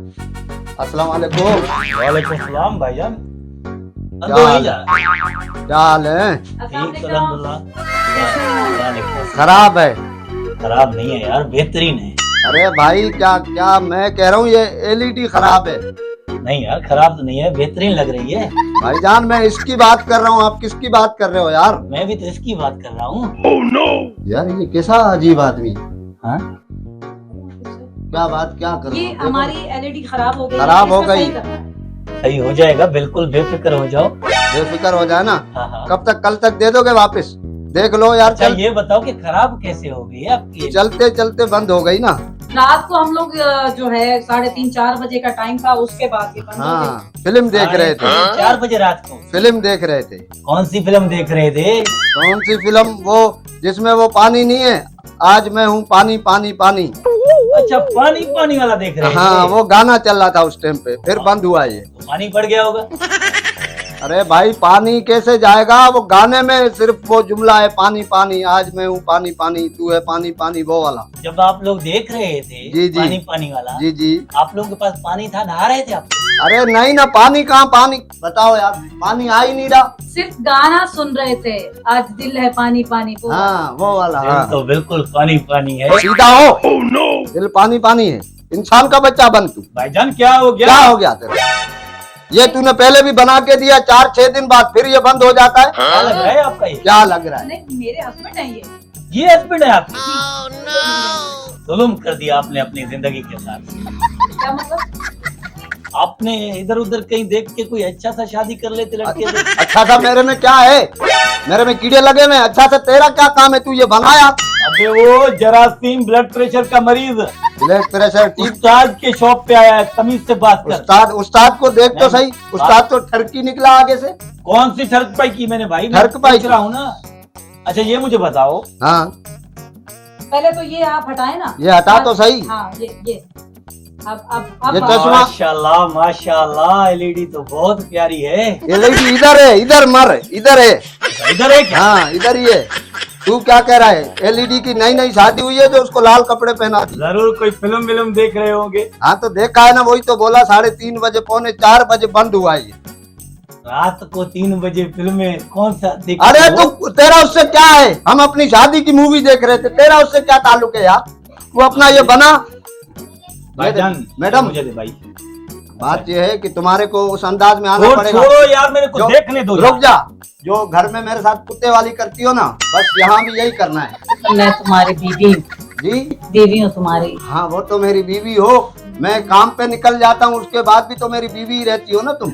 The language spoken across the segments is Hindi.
अस्सलाम वालेकुम। वालेकुम सलाम भाईजान। क्या हाल है? ठीक अल्हम्दुलिल्लाह। वालेकुम। खराब है? खराब नहीं है यार, बेहतरीन है। अरे भाई क्या क्या मैं कह रहा हूँ, ये एलईडी खराब है। नहीं यार, खराब तो नहीं है, बेहतरीन लग रही है। भाईजान मैं इसकी बात कर रहा हूँ, आप किसकी बात कर रहे हो यार? मैं भी तो इसकी बात कर रहा हूँ। यार ये कैसा अजीब आदमी। हाँ? क्या बात क्या कर रहे ये हो? हमारी एलईडी खराब हो गई। खराब हो इसका गई। सही करना है। सही हो जाएगा, बिल्कुल बेफिक्र हो जाओ। बेफिक्र हो जाए ना। हाँ हाँ। कब तक, कल तक दे दोगे वापस? देख लो यार। अच्छा ये बताओ कि खराब कैसे हो गई है आपकी? चलते चलते बंद हो गई ना। रात को हम लोग जो है 3:30-4 बजे का टाइम था, उसके बाद ये बंद हो गई। हाँ फिल्म देख रहे थे। 4 बजे रात को फिल्म देख रहे थे। कौन सी फिल्म देख रहे थे? कौन सी फिल्म? वो जिसमें वो पानी नहीं है, आज मैं हूँ पानी पानी पानी। अच्छा, पानी पानी वाला देख रहे थे। हाँ वो गाना चल रहा था उस टाइम पे, फिर बंद हुआ ये। तो पानी पड़ गया होगा। अरे भाई पानी कैसे जाएगा? वो गाने में सिर्फ वो जुमला है, पानी पानी, आज मैं हूँ पानी पानी, तू है पानी पानी, वो वाला। जब आप लोग देख रहे थे जी, जी। पानी पानी वाला, जी जी। आप लोगों के पास पानी था, नहा रहे थे आप? अरे नहीं ना, पानी कहाँ? पानी बताओ यार, पानी आ ही नहीं रहा। सिर्फ गाना सुन रहे थे, आज दिल है पानी पानी को। हाँ वो वाला। दिल हाँ। तो बिल्कुल पानी पानी है। सीधा हो। दिल पानी पानी है। इंसान का बच्चा बन तू। भाईजान क्या हो गया? क्या हो गया तेरा? ये तूने पहले भी बना के दिया, 4-6 दिन बाद फिर ये बंद हो जाता है। क्या लग रहा है आपका ये? क्या लग रहा है? नहीं, मेरे हस्बैंड है ये। ये हस्बैंड है आपकी? जुल्म कर दिया आपने अपनी जिंदगी के साथ। क्या मतलब? आपने इधर उधर कहीं देख के कोई अच्छा सा शादी कर लेते लड़के से। अच्छा सा मेरे में क्या है? मेरे में कीड़े लगे हुए हैं। अच्छा सा तेरा क्या काम है? तू ये बनाया। अबे वो जरासीम ब्लड प्रेशर का मरीज ब्लड प्रेशर ठीक। उस्ताद के शॉप पे आया है, तमीज से बात कर। उस्ताद को देख तो सही। उस्ताद तो ठरकी निकला आगे से। कौन सी ठरक पाई की मैंने भाई? ठरक पाई पूछ रहा हूँ ना। अच्छा ये मुझे बताओ, हाँ पहले तो ये आप हटाए ना। ये हटा तो सही। हाँ ये अब ये चश्मा- माशाल्लाह माशाल्लाह, एलईडी तो बहुत प्यारी है। एलईडी इधर है, इधर मर, इधर है। इधर है क्या? हाँ इधर ही है। तू क्या कह रहा है? एलईडी की नई नई शादी हुई है जो उसको लाल कपड़े पहना दी। जरूर कोई फिल्म विल्म देख रहे होंगे। हाँ तो देखा है ना, वही तो बोला 3:30 बजे, 3:45 बजे बंद हुआ ये। रात को 3 बजे फिल्में कौन सा देख? अरे तू, तेरा उससे क्या है? हम अपनी शादी की मूवी देख रहे थे, तेरा उससे क्या ताल्लुक है यार? तू अपना ये बना। भाईजान मैडम मुझे दे भाई। बात ये है कि तुम्हारे को उस अंदाज में आना पड़ेगा। छोड़ो यार, मेरे को जो- देखने दो। रुक जा। जो घर में मेरे साथ कुत्ते वाली करती हो ना, बस यहाँ भी यही करना है। मैं तुम्हारी बीवी जी बीवी हूँ तुम्हारी। हाँ वो तो मेरी बीवी हो। मैं काम पे निकल जाता हूँ, उसके बाद भी तो मेरी बीवी ही रहती हो ना तुम।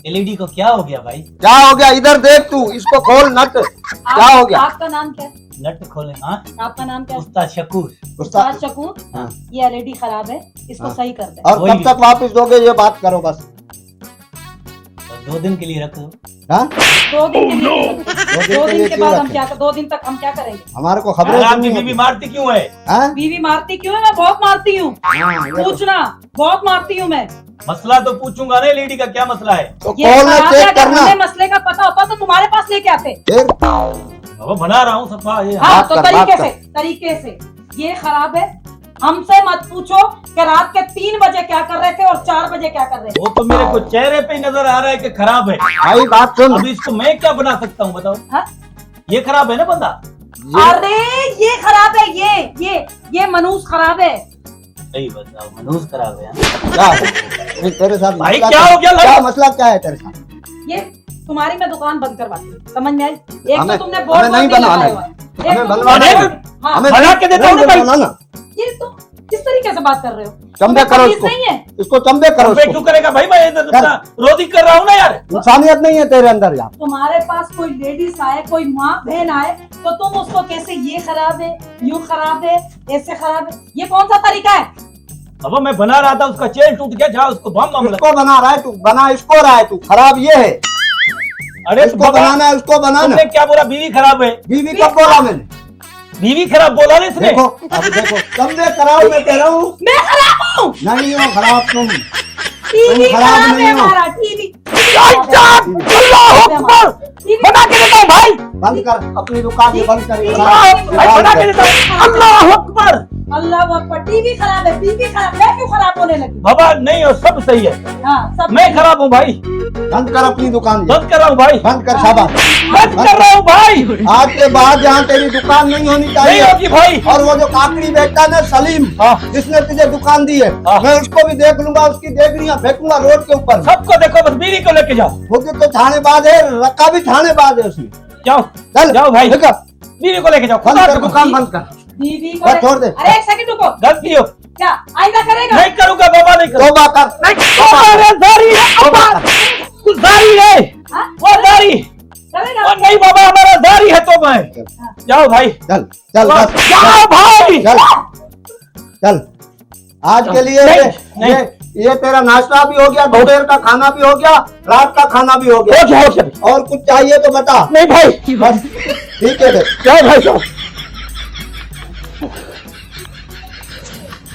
एलईडी को क्या हो गया भाई? क्या हो गया? इधर देख तू, इसको खोल नट। क्या हो गया? आपका नाम क्या है? नट खोले। हाँ, आपका नाम क्या है? उस्ताद शकूर। उस्ताद शकूर। हाँ। ये एलईडी खराब है, इसको हाँ। सही कर दे। और कब तक वापस दोगे ये बात करो बस। तो 2 दिन के लिए रख दो। हाँ 2 दिन के लिए। दिन 2 के दिन लिए के क्यों बाद हम रखें? क्या 2 दिन तक हम क्या करेंगे? हमारे को अरे खबरें आपकी सुननी बीवी होगी। मारती क्यों है? हाँ? बीवी मारती क्यों है? मैं बहुत मारती हूँ। हाँ, ये तो- पूछना, बहुत मारती हूँ मैं। मसला तो पूछूंगा ना, एलईडी का क्या मसला है? तो ये कॉल में खराब है, चेक अगर करना। हमें मसले का पता होता तो तुम्हारे पास लेके आते। फिर वो बना रहा हूँ सफा ये। हाँ बात तो कर, बात तरीके कर। से, तरीके से। ये खराब है। हमसे मत पूछो कि रात के 3 बजे क्या कर रहे थे और 4 बजे क्या कर रहे थे। वो तो मेरे को चेहरे पे ही नजर आ रहा है कि खराब है। भाई बात सुन। अभी इसको मैं क्या बना सकता हूँ बताओ? हाँ? ये खराब है ना बंदा? अरे ये खराब है, ये मनूस खराब है। सही बताओ, मनूस खराब है। क्या है? तेरे साथ भाई मसला क्या हो गया? क्या मसला क्या है तेरे साथ? ये तुम्हारी मैं दुकान बंद करवाती हूँ, समझ में आई? एक हमें- तो तुमने बोर्ड हमें नहीं बोर्ड बनाना लगाया है। हुआ है। हमें एक तो बनवाना तुमने- है। हाँ, हमें बना के देता हूँ ना भाई। बनाना। ये तुम किस तरीके से बात कर रहे हो? चंबे तुम्हें करो तमीज इसको। नहीं है? इसको चंबे करो मैं इसको। क्यों करेगा भाई? मैं इधर अपना रोजी कर रहा हूँ ना यार। इंसानियत नहीं है तेरे अंदर यार। तुम्हारे पास कोई लेडीज आए, कोई माँ बहन आए, तो तुम उसको कैसे ये खराब है, यूं खराब है, ऐसे खराब है, ये कौन सा तरीका है? अब मैं बना रहा था, उसका चेन टूट गया, जा उसको बम बम लगा। इसको बना रहा है तू, बना इसको रहा है तू। खराब ये है। अरे तो इसको बनाना है, उसको बनाना। तुमने क्या बोला? बीवी खराब है? बीवी कब बोला मैंने? बीवी खराब बोला ना इसने? देखो अब देखो, चंबे कराओ मैं कह रहा हूँ। मैं खराब हूँ। नहीं हो खराब तुम। टीवी खराब खराब नहीं है हो। हमारा, टीवी। अल्लाह अकबर! बना के देता हूँ भाई। बंद कर अपनी दुकान, बंद कर। बना के देता हूँ। अल्लाह अकबर! अल्लाह अकबर, टीवी खराब है, टीवी खराब, मैं क्यों खराब होने लगी? बाबा नहीं हो, सब सही है। हाँ सब मैं खराब हूँ भाई, बंद कर अपनी दुकान ये। बंद कर रहा हूँ भाई, बंद कर शाबाश। बंद कर रहा हूँ भाई। आज के बाद यहाँ तेरी दुकान नहीं होनी नहीं चाहिए। होगी भाई। और वो जो काकड़ी बेचता है ना सलीम, हाँ। जिसने तुझे दुकान दी है, हाँ। मैं उसको भी देख लूंगा, उसकी देगड़ियां फेंकूंगा रोड के ऊपर। सबको देखो, बस बीवी को लेके जाओ। वो तो थानेबाज है, रक्का भी थानेबाज है उसमें। जाओ चल जाओ भाई, ठीक है, बीवी को लेके जाओ। बंद खुदा कर से दुकान, बंद कर। दीदी को बस छोड़ दे। अरे एक सेकंड रुको, गलती हो, क्या आइंदा करेगा? नहीं करूंगा बाबा, नहीं करूंगा। तौबा कर, तौबा है, जारी है, तौबा कर। वो जारी है, हाँ? वो जारी। करेगा? और नहीं बाबा, हमारा जारी है तो मैं। जाओ भाई, चल चल बस, जाओ भाई। चल चल। आज के लिए नहीं, ये तेरा नाश्ता भी हो गया, दोपहर का खाना भी हो गया, रात का खाना भी हो गया। हो गया। और कुछ चाहिए तो बता। नहीं भाई, बस ठीक है फिर। जाओ भाई, जाओ।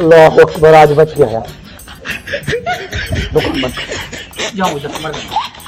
अल्लाह अकबर, आज बच गया यार। दुकान बंद। जाओ, मुझे मर गया।